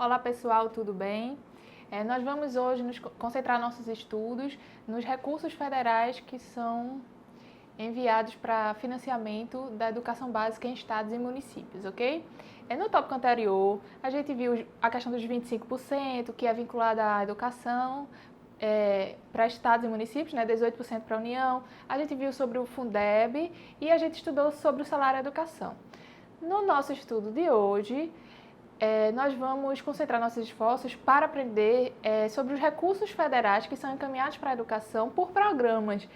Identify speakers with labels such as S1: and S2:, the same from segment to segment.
S1: Olá pessoal, tudo bem? Nós vamos hoje nos concentrar nossos estudos nos recursos federais que são enviados para financiamento da educação básica em estados e municípios, ok? No tópico anterior, a gente viu a questão dos 25%, que é vinculada à educação para estados e municípios, né? 18% para a União. A gente viu sobre o Fundeb e a gente estudou sobre o salário à educação. No nosso estudo de hoje, nós vamos concentrar nossos esforços para aprender sobre os recursos federais que são encaminhados para a educação por programas.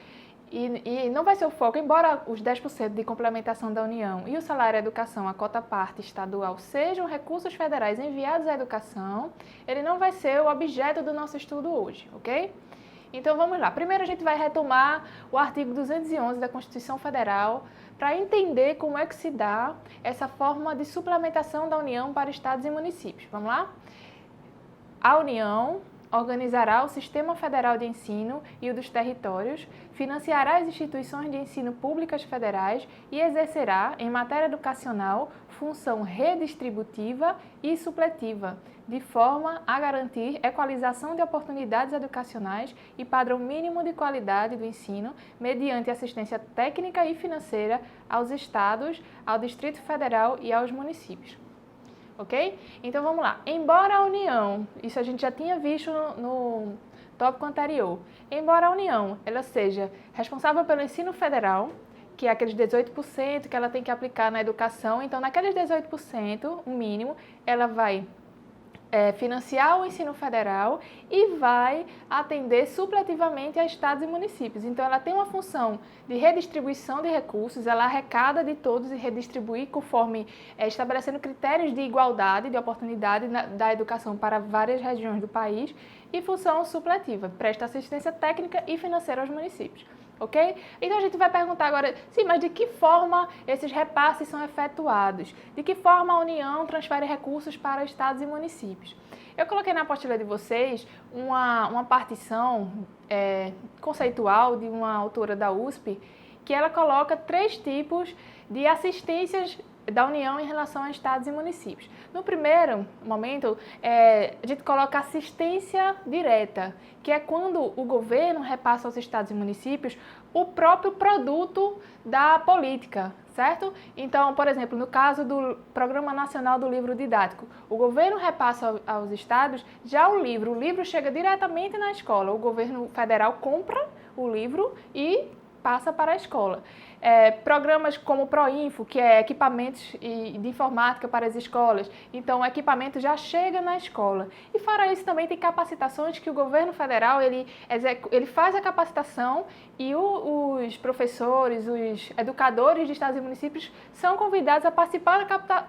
S1: E não vai ser o foco, embora os 10% de complementação da União e o salário à educação, a cota parte estadual, sejam recursos federais enviados à educação, ele não vai ser o objeto do nosso estudo hoje, ok? Então vamos lá. Primeiro a gente vai retomar o artigo 211 da Constituição Federal para entender como é que se dá essa forma de suplementação da União para estados e municípios. Vamos lá? A União organizará o Sistema Federal de Ensino e o dos territórios, financiará as instituições de ensino públicas federais e exercerá, em matéria educacional, função redistributiva e supletiva, de forma a garantir equalização de oportunidades educacionais e padrão mínimo de qualidade do ensino, mediante assistência técnica e financeira aos estados, ao Distrito Federal e aos municípios. Ok? Então vamos lá. Embora a União, isso a gente já tinha visto no tópico anterior, embora a União ela seja responsável pelo ensino federal, que é aqueles 18% que ela tem que aplicar na educação, então naqueles 18%, o mínimo, ela vai financiar o ensino federal e vai atender supletivamente a estados e municípios. Então, ela tem uma função de redistribuição de recursos, ela arrecada de todos e redistribui conforme estabelecendo critérios de igualdade, de oportunidade da educação para várias regiões do país e função supletiva, presta assistência técnica e financeira aos municípios. Ok? Então a gente vai perguntar agora, sim, mas de que forma esses repasses são efetuados? De que forma a União transfere recursos para estados e municípios? Eu coloquei na apostila de vocês uma partição conceitual de uma autora da USP, que ela coloca 3 tipos de assistências da União em relação a estados e municípios. No primeiro momento, a gente coloca assistência direta, que é quando o governo repassa aos estados e municípios o próprio produto da política, certo? Então, por exemplo, no caso do Programa Nacional do Livro Didático, o governo repassa aos estados já o livro chega diretamente na escola, o governo federal compra o livro e passa para a escola. Programas como o Proinfo, que é equipamentos de informática para as escolas, então o equipamento já chega na escola. E fora isso também tem capacitações que o governo federal ele faz a capacitação e os professores, os educadores de estados e municípios são convidados a participar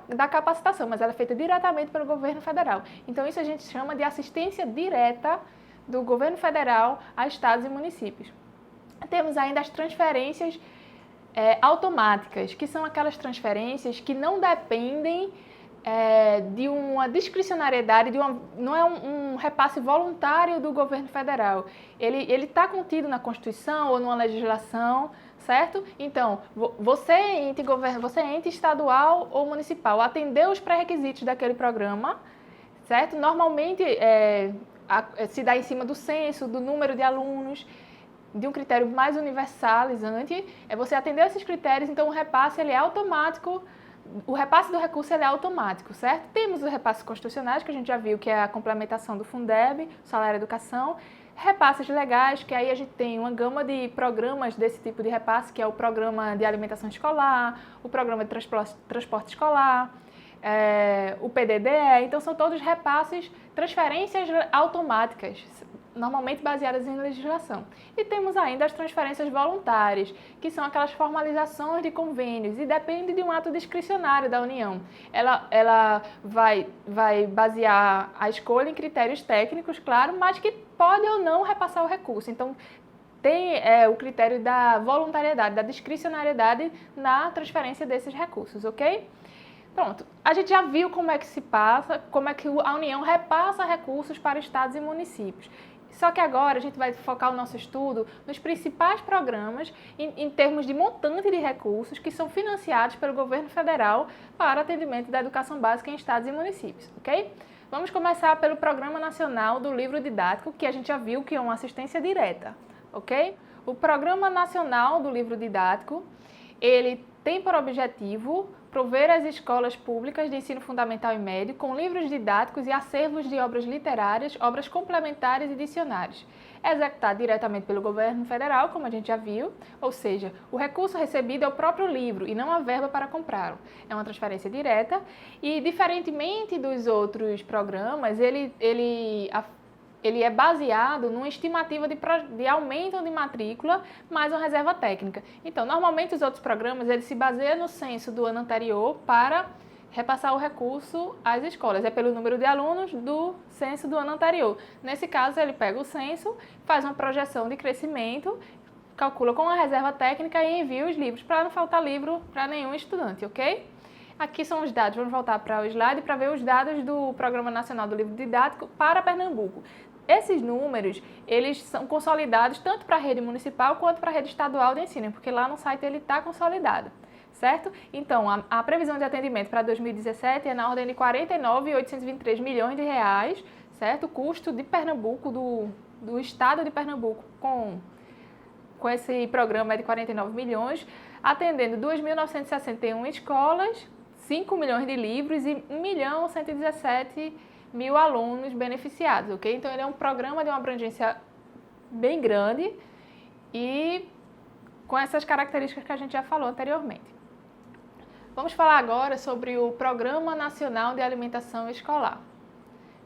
S1: da capacitação, mas ela é feita diretamente pelo governo federal. Então isso a gente chama de assistência direta do governo federal a estados e municípios. Temos ainda as transferências automáticas, que são aquelas transferências que não dependem de uma discricionariedade, não é um repasse voluntário do governo federal. Ele está contido na Constituição ou numa legislação, certo? Então, você é ente estadual ou municipal, atendeu os pré-requisitos daquele programa, certo? Normalmente se dá em cima do censo, do número de alunos, de um critério mais universalizante, você atender esses critérios, então o repasse ele é automático, o repasse do recurso ele é automático, certo? Temos os repasses constitucionais, que a gente já viu, que é a complementação do Fundeb, salário à educação, repasses legais, que aí a gente tem uma gama de programas desse tipo de repasse, que é o programa de alimentação escolar, o programa de transporte escolar, o PDDE, então são todos repasses, transferências automáticas, normalmente baseadas em legislação. E temos ainda as transferências voluntárias, que são aquelas formalizações de convênios e depende de um ato discricionário da União. Ela vai basear a escolha em critérios técnicos, claro, mas que pode ou não repassar o recurso. Então, tem o critério da voluntariedade, da discricionariedade na transferência desses recursos, ok? Pronto, a gente já viu como é que se passa, como é que a União repassa recursos para estados e municípios. Só que agora a gente vai focar o nosso estudo nos principais programas em termos de montante de recursos que são financiados pelo governo federal para atendimento da educação básica em estados e municípios, ok? Vamos começar pelo Programa Nacional do Livro Didático, que a gente já viu que é uma assistência direta, ok? O Programa Nacional do Livro Didático, ele tem por objetivo prover as escolas públicas de ensino fundamental e médio com livros didáticos e acervos de obras literárias, obras complementares e dicionários. É executado diretamente pelo governo federal, como a gente já viu, ou seja, o recurso recebido é o próprio livro e não a verba para comprá-lo. É uma transferência direta e, diferentemente dos outros programas, ele é baseado numa estimativa de aumento de matrícula mais uma reserva técnica. Então, normalmente os outros programas eles se baseiam no censo do ano anterior para repassar o recurso às escolas. É pelo número de alunos do censo do ano anterior. Nesse caso, ele pega o censo, faz uma projeção de crescimento, calcula com a reserva técnica e envia os livros, para não faltar livro para nenhum estudante, ok? Aqui são os dados, vamos voltar para o slide para ver os dados do Programa Nacional do Livro Didático para Pernambuco. Esses números, eles são consolidados tanto para a rede municipal quanto para a rede estadual de ensino, porque lá no site ele está consolidado, certo? Então, a previsão de atendimento para 2017 é na ordem de 49.823 milhões de reais, certo? O custo de Pernambuco, do estado de Pernambuco, com esse programa é de 49 milhões, atendendo 2.961 escolas, 5 milhões de livros e 1.117.000 alunos beneficiados, ok? Então, ele é um programa de uma abrangência bem grande e com essas características que a gente já falou anteriormente. Vamos falar agora sobre o Programa Nacional de Alimentação Escolar,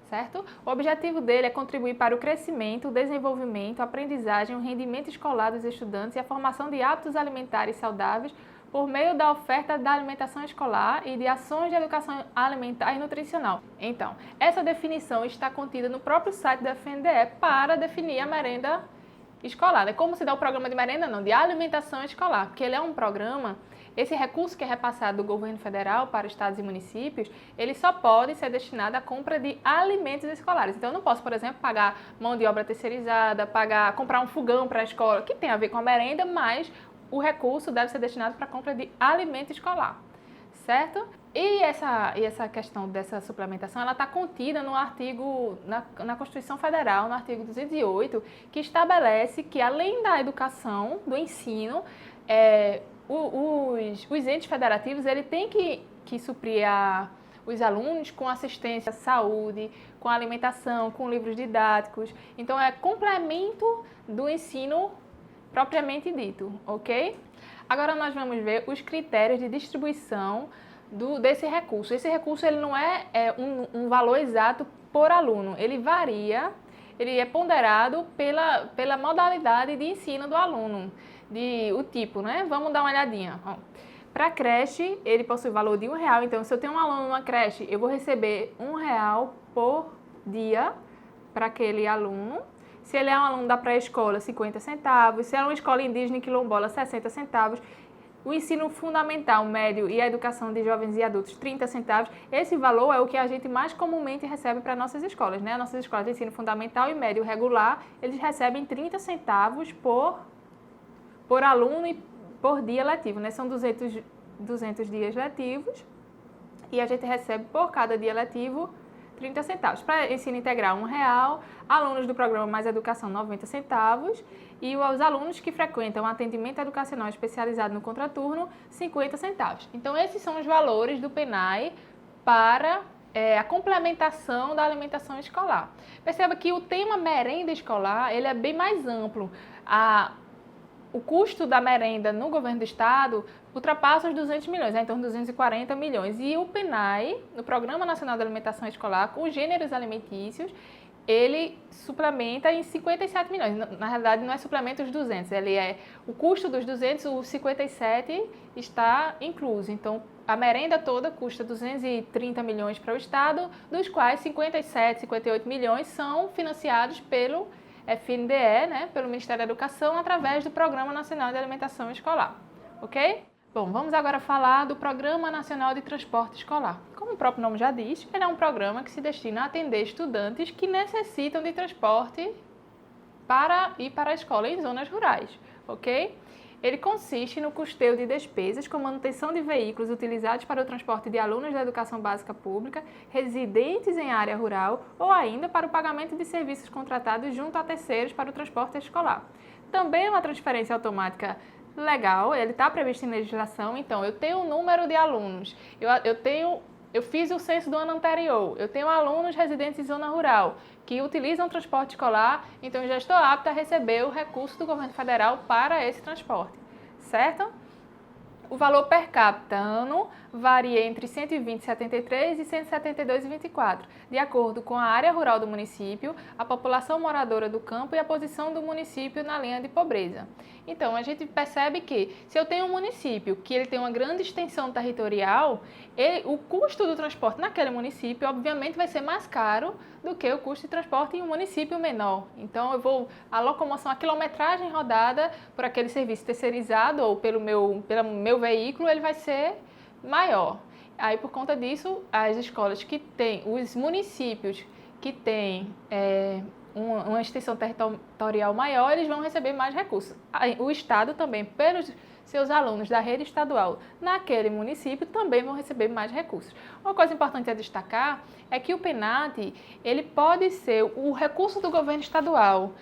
S1: certo? O objetivo dele é contribuir para o crescimento, o desenvolvimento, a aprendizagem, o rendimento escolar dos estudantes e a formação de hábitos alimentares saudáveis por meio da oferta da alimentação escolar e de ações de educação alimentar e nutricional. Então, essa definição está contida no próprio site da FNDE para definir a merenda escolar. É como se dá o programa de merenda, não, de alimentação escolar, porque ele é um programa, esse recurso que é repassado do governo federal para estados e municípios, ele só pode ser destinado à compra de alimentos escolares. Então, eu não posso, por exemplo, pagar mão de obra terceirizada, comprar um fogão para a escola, que tem a ver com a merenda, mas o recurso deve ser destinado para a compra de alimento escolar, certo? E essa questão dessa suplementação, ela está contida no artigo, na Constituição Federal, no artigo 208, que estabelece que, além da educação, do ensino, os entes federativos ele tem que suprir os alunos com assistência à saúde, com alimentação, com livros didáticos. Então, é complemento do ensino propriamente dito, ok? Agora nós vamos ver os critérios de distribuição desse recurso. Esse recurso ele não é um valor exato por aluno, ele varia, ele é ponderado pela modalidade de ensino do aluno, o tipo, né? Vamos dar uma olhadinha. Para a creche, ele possui valor de R$1, então se eu tenho um aluno numa creche, eu vou receber R$1 por dia para aquele aluno. Se ele é um aluno da pré-escola, 50 centavos. Se é uma escola indígena e quilombola, 60 centavos. O ensino fundamental, médio e a educação de jovens e adultos, 30 centavos. Esse valor é o que a gente mais comumente recebe para nossas escolas, né? Nossas escolas de ensino fundamental e médio regular, eles recebem 30 centavos por aluno e por dia letivo, né? São 200 dias letivos e a gente recebe por cada dia letivo 30 centavos. Para ensino integral, R$1. Alunos do programa Mais Educação, 90 centavos. E os alunos que frequentam atendimento educacional especializado no contraturno, 50 centavos. Então, esses são os valores do PNAE para a complementação da alimentação escolar. Perceba que o tema merenda escolar ele é bem mais amplo. O custo da merenda no governo do estado ultrapassa os 200 milhões, em torno de 240 milhões. E o PNAE, no Programa Nacional de Alimentação Escolar, com os gêneros alimentícios, ele suplementa em 57 milhões. Na realidade, não é suplemento os 200, o custo dos 200, os 57 está incluso. Então, a merenda toda custa 230 milhões para o estado, dos quais 57, 58 milhões são financiados pelo FNDE, né, pelo Ministério da Educação, através do Programa Nacional de Alimentação Escolar, ok? Bom, vamos agora falar do Programa Nacional de Transporte Escolar. Como o próprio nome já diz, ele é um programa que se destina a atender estudantes que necessitam de transporte para ir para a escola em zonas rurais, ok? Ele consiste no custeio de despesas com manutenção de veículos utilizados para o transporte de alunos da educação básica pública, residentes em área rural ou ainda para o pagamento de serviços contratados junto a terceiros para o transporte escolar. Também é uma transferência automática legal, ele está previsto em legislação, então eu tenho um número de alunos, eu fiz o censo do ano anterior, eu tenho alunos residentes em zona rural que utilizam transporte escolar, então eu já estou apta a receber o recurso do governo federal para esse transporte, certo? O valor per capita ano varia entre 120,73 e 172,24, de acordo com a área rural do município, a população moradora do campo e a posição do município na linha de pobreza. Então, a gente percebe que se eu tenho um município que ele tem uma grande extensão territorial, o custo do transporte naquele município, obviamente, vai ser mais caro do que o custo de transporte em um município menor. Então, a locomoção, a quilometragem rodada por aquele serviço terceirizado ou pelo meu veículo, ele vai ser maior. Aí, por conta disso, as escolas que têm, os municípios que têm uma extensão territorial maior, eles vão receber mais recursos. O Estado também, pelos seus alunos da rede estadual naquele município, também vão receber mais recursos. Uma coisa importante a destacar é que o PENAT, ele pode ser o recurso do governo estadual,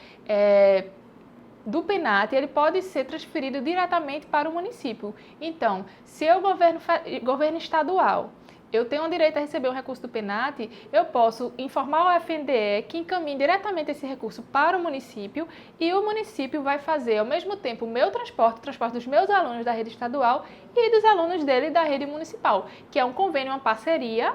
S1: do PENAT, ele pode ser transferido diretamente para o município. Então, se o governo estadual, eu tenho o direito a receber um recurso do PENAT, eu posso informar o FNDE que encaminhe diretamente esse recurso para o município e o município vai fazer ao mesmo tempo o meu transporte, o transporte dos meus alunos da rede estadual e dos alunos dele da rede municipal, que é um convênio, uma parceria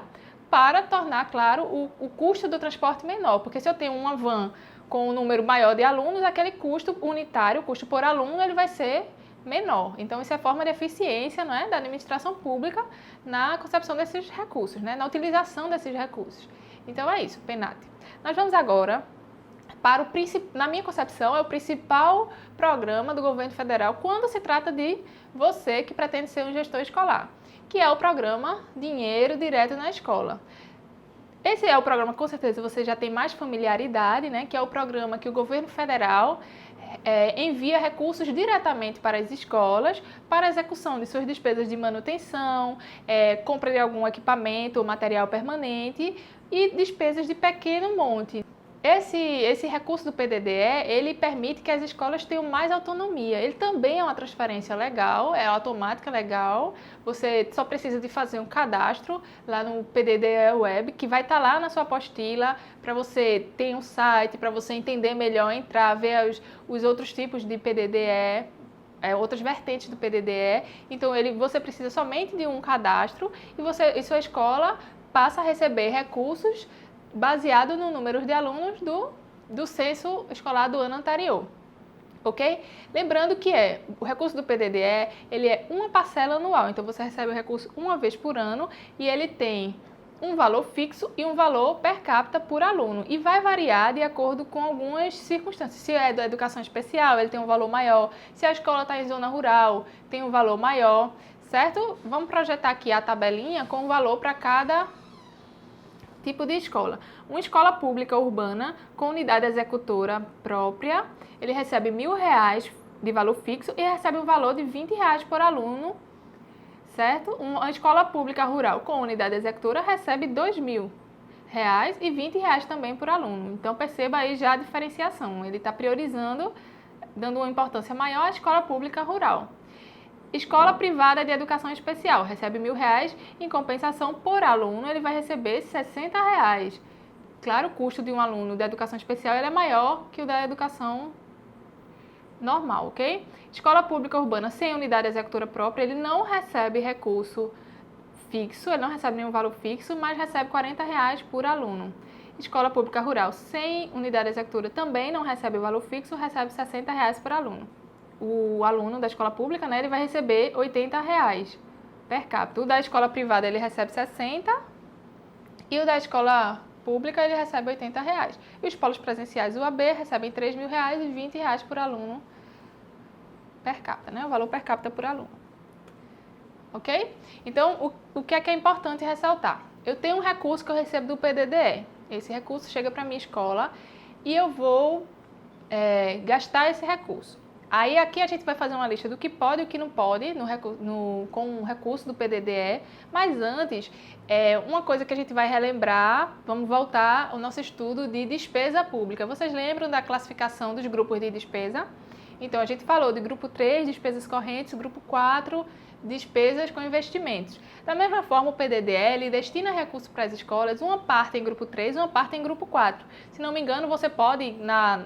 S1: para tornar, claro, o custo do transporte menor, porque se eu tenho uma van com um número maior de alunos, aquele custo unitário, o custo por aluno, ele vai ser menor. Então, isso é forma de eficiência, não é, da administração pública na concepção desses recursos, né, na utilização desses recursos. Então, é isso, PENAT. Nós vamos agora para na minha concepção, é o principal programa do governo federal quando se trata de você que pretende ser um gestor escolar, que é o programa Dinheiro Direto na Escola. Esse é o programa, com certeza, você já tem mais familiaridade, né, que é o programa que o governo federal envia recursos diretamente para as escolas para a execução de suas despesas de manutenção, compra de algum equipamento ou material permanente e despesas de pequeno monte. Esse recurso do PDDE, ele permite que as escolas tenham mais autonomia. Ele também é uma transferência legal, é automática legal. Você só precisa de fazer um cadastro lá no PDDE Web, que vai estar lá na sua apostila, para você ter um site, para você entender melhor, entrar, ver os outros tipos de PDDE, outras vertentes do PDDE. Então, você precisa somente de um cadastro e sua escola passa a receber recursos baseado no número de alunos do censo escolar do ano anterior, ok? Lembrando que o recurso do PDDE, ele é uma parcela anual, então você recebe o recurso uma vez por ano e ele tem um valor fixo e um valor per capita por aluno e vai variar de acordo com algumas circunstâncias. Se é da educação especial, ele tem um valor maior, se a escola está em zona rural, tem um valor maior, certo? Vamos projetar aqui a tabelinha com o valor para cada tipo de escola. Uma escola pública urbana com unidade executora própria, ele recebe R$ 1.000 de valor fixo e recebe um valor de R$ 20 por aluno, certo? Uma escola pública rural com unidade executora recebe R$ 2.000 e R$ 20 também por aluno. Então, perceba aí já a diferenciação. Ele está priorizando, dando uma importância maior à escola pública rural. Escola privada de educação especial, recebe R$ 1.000, em compensação por aluno ele vai receber R$ 60. Claro, o custo de um aluno da educação especial ele é maior que o da educação normal, ok? Escola pública urbana sem unidade executora própria, ele não recebe recurso fixo, ele não recebe nenhum valor fixo, mas recebe R$ 40 por aluno. Escola pública rural sem unidade executora também não recebe valor fixo, recebe R$ 60 por aluno. O aluno da escola pública, né, ele vai receber R$ 80 per capita. O da escola privada ele recebe 60 e o da escola pública ele recebe R$ 80. E os polos presenciais UAB recebem R$ 3.000 e R$ 20 por aluno per capita, né, o valor per capita por aluno. Ok? Então, o que é importante ressaltar? Eu tenho um recurso que eu recebo do PDDE. Esse recurso chega para a minha escola e eu vou gastar esse recurso. Aí aqui a gente vai fazer uma lista do que pode e o que não pode com o recurso do PDDE, mas antes, uma coisa que a gente vai relembrar, vamos voltar ao nosso estudo de despesa pública. Vocês lembram da classificação dos grupos de despesa? Então, a gente falou de grupo 3, despesas correntes, grupo 4, despesas com investimentos. Da mesma forma, o PDDE destina recursos para as escolas, uma parte em grupo 3, uma parte em grupo 4. Se não me engano, você pode, na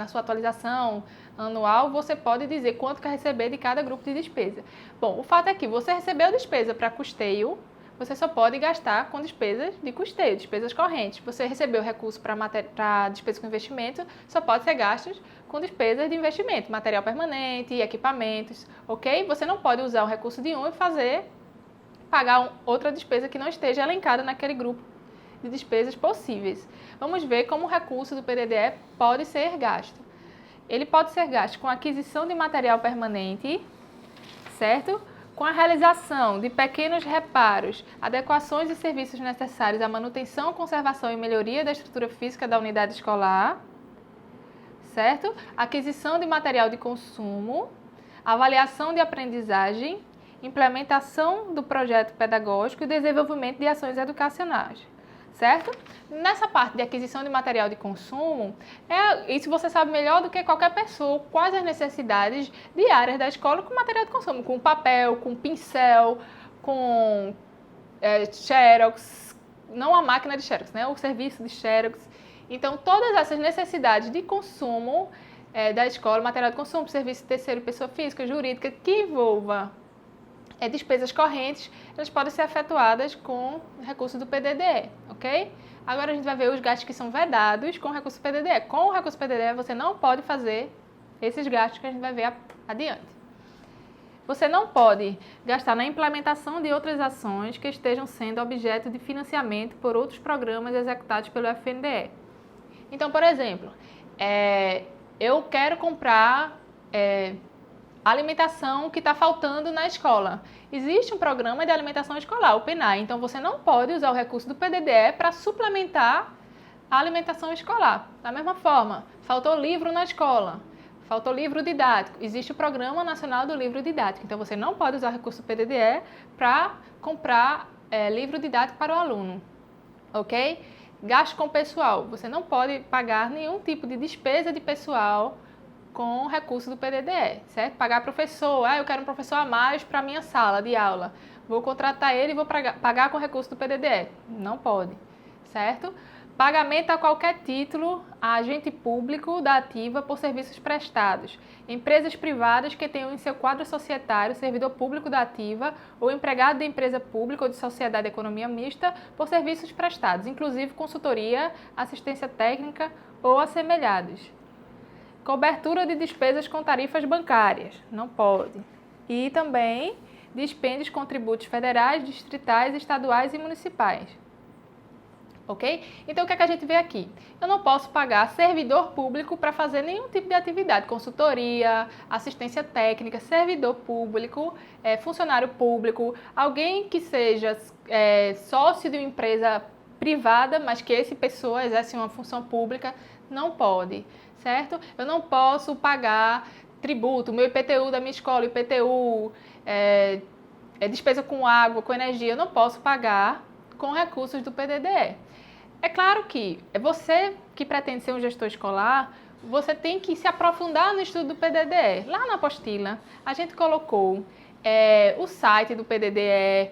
S1: sua atualização anual, você pode dizer quanto quer receber de cada grupo de despesa. Bom, o fato é que você recebeu despesa para custeio, você só pode gastar com despesas de custeio, despesas correntes. Você recebeu recurso para despesas com investimento, só pode ser gastos com despesas de investimento, material permanente, equipamentos, ok? Você não pode usar o recurso de um e pagar outra despesa que não esteja elencada naquele grupo de despesas possíveis. Vamos ver como o recurso do PDDE pode ser gasto. Ele pode ser gasto com aquisição de material permanente, certo? Com a realização de pequenos reparos, adequações e serviços necessários à manutenção, conservação e melhoria da estrutura física da unidade escolar, certo? Aquisição de material de consumo, avaliação de aprendizagem, implementação do projeto pedagógico e desenvolvimento de ações educacionais, certo? Nessa parte de aquisição de material de consumo, isso você sabe melhor do que qualquer pessoa, quais as necessidades diárias da escola com material de consumo, com papel, com pincel, com xerox, não a máquina de xerox, né? O serviço de xerox. Então, todas essas necessidades de consumo da escola, material de consumo, serviço de terceiro, pessoa física, jurídica, que envolva despesas correntes, elas podem ser efetuadas com recurso do PDDE, ok? Agora a gente vai ver os gastos que são vedados com o recurso PDDE. Com o recurso PDDE você não pode fazer esses gastos que a gente vai ver adiante. Você não pode gastar na implementação de outras ações que estejam sendo objeto de financiamento por outros programas executados pelo FNDE. Então, por exemplo, eu quero comprar alimentação que está faltando na escola. Existe um programa de alimentação escolar, o PENAE, então você não pode usar o recurso do PDDE para suplementar a alimentação escolar. Da mesma forma, faltou livro na escola, faltou livro didático, existe o Programa Nacional do Livro Didático, então você não pode usar o recurso do PDDE para comprar livro didático para o aluno, ok? Gasto com pessoal, você não pode pagar nenhum tipo de despesa de pessoal com o recurso do PDDE, certo? Pagar professor, eu quero um professor a mais para a minha sala de aula, vou contratar ele e vou pagar com o recurso do PDDE. Não pode, certo? Pagamento a qualquer título a agente público da ativa por serviços prestados. Empresas privadas que tenham em seu quadro societário servidor público da ativa ou empregado de empresa pública ou de sociedade de economia mista por serviços prestados, inclusive consultoria, assistência técnica ou assemelhados. Cobertura de despesas com tarifas bancárias, não pode. E também dispêndios com tributos federais, distritais, estaduais e municipais. Ok? Então, o que é que a gente vê aqui? Eu não posso pagar servidor público para fazer nenhum tipo de atividade, consultoria, assistência técnica, servidor público, funcionário público, alguém que seja sócio de uma empresa privada, mas que essa pessoa exerce uma função pública, não pode, certo? Eu não posso pagar tributo, meu IPTU da minha escola, IPTU, despesa com água, com energia, eu não posso pagar com recursos do PDDE. É claro que você que pretende ser um gestor escolar, você tem que se aprofundar no estudo do PDDE. Lá na apostila, a gente colocou o site do PDDE,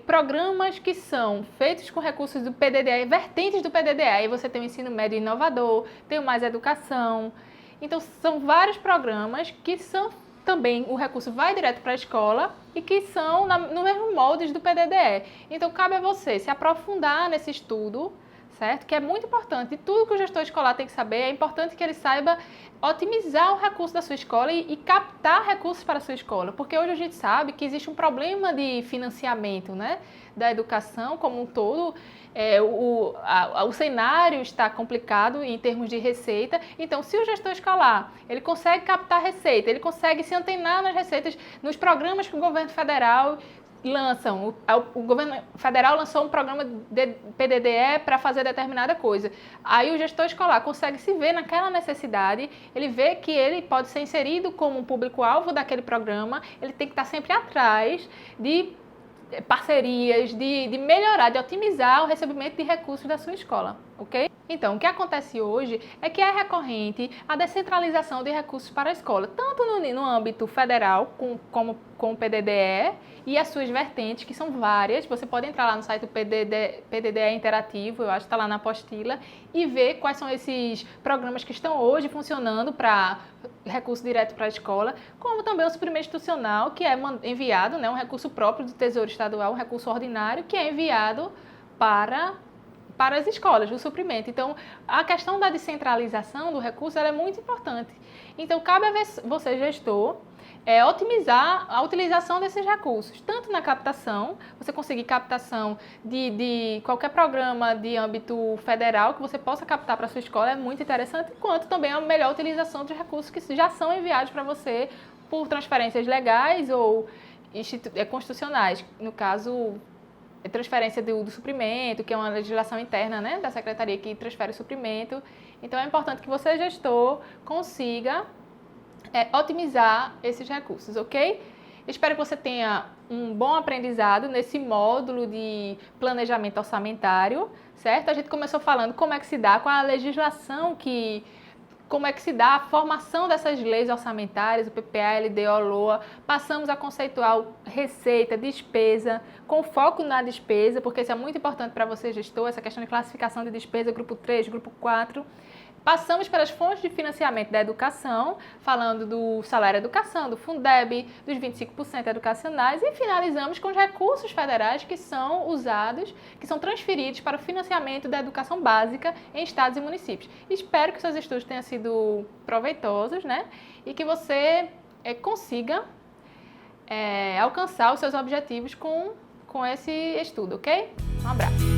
S1: programas que são feitos com recursos do PDDE, vertentes do PDDE. Aí você tem o ensino médio inovador, tem o Mais Educação. Então, são vários programas que são também, o recurso vai direto para a escola e que são no mesmo molde do PDDE. Então, cabe a você se aprofundar nesse estudo, certo? Que é muito importante. E tudo que o gestor escolar tem que saber, é importante que ele saiba otimizar o recurso da sua escola e captar recursos para a sua escola. Porque hoje a gente sabe que existe um problema de financiamento, né, da educação como um todo. O cenário está complicado em termos de receita. Então, se o gestor escolar ele consegue captar receita, ele consegue se antenar nas receitas, nos programas que o governo federal o governo federal lançou um programa de PDDE para fazer determinada coisa. Aí o gestor escolar consegue se ver naquela necessidade, ele vê que ele pode ser inserido como um público-alvo daquele programa, ele tem que estar sempre atrás de parcerias, de melhorar, de otimizar o recebimento de recursos da sua escola, ok? Então, o que acontece hoje é que é recorrente a descentralização de recursos para a escola, tanto no âmbito federal, como com o PDDE e as suas vertentes, que são várias. Você pode entrar lá no site do PDDE Interativo, eu acho que está lá na apostila, e ver quais são esses programas que estão hoje funcionando para recurso direto para a escola, como também o suprimento institucional, que é enviado, né, um recurso próprio do Tesouro Estadual, um recurso ordinário, que é enviado para as escolas, o suprimento. Então, a questão da descentralização do recurso ela é muito importante. Então, cabe a você, gestor, otimizar a utilização desses recursos, tanto na captação, você conseguir captação de qualquer programa de âmbito federal que você possa captar para a sua escola é muito interessante, quanto também a melhor utilização dos recursos que já são enviados para você por transferências legais ou constitucionais, no caso, transferência do suprimento, que é uma legislação interna, né, da secretaria que transfere o suprimento. Então, é importante que você, gestor, consiga otimizar esses recursos, ok? Espero que você tenha um bom aprendizado nesse módulo de planejamento orçamentário, certo? A gente começou falando como é que se dá, qual a legislação como é que se dá a formação dessas leis orçamentárias, o PPA, LDO, LOA, passamos a conceituar receita, despesa, com foco na despesa, porque isso é muito importante para você, gestor, essa questão de classificação de despesa, grupo 3, grupo 4. Passamos pelas fontes de financiamento da educação, falando do salário educação, do Fundeb, dos 25% educacionais e finalizamos com os recursos federais que são usados, que são transferidos para o financiamento da educação básica em estados e municípios. Espero que seus estudos tenham sido proveitosos, né? E que você consiga alcançar os seus objetivos com esse estudo, ok? Um abraço!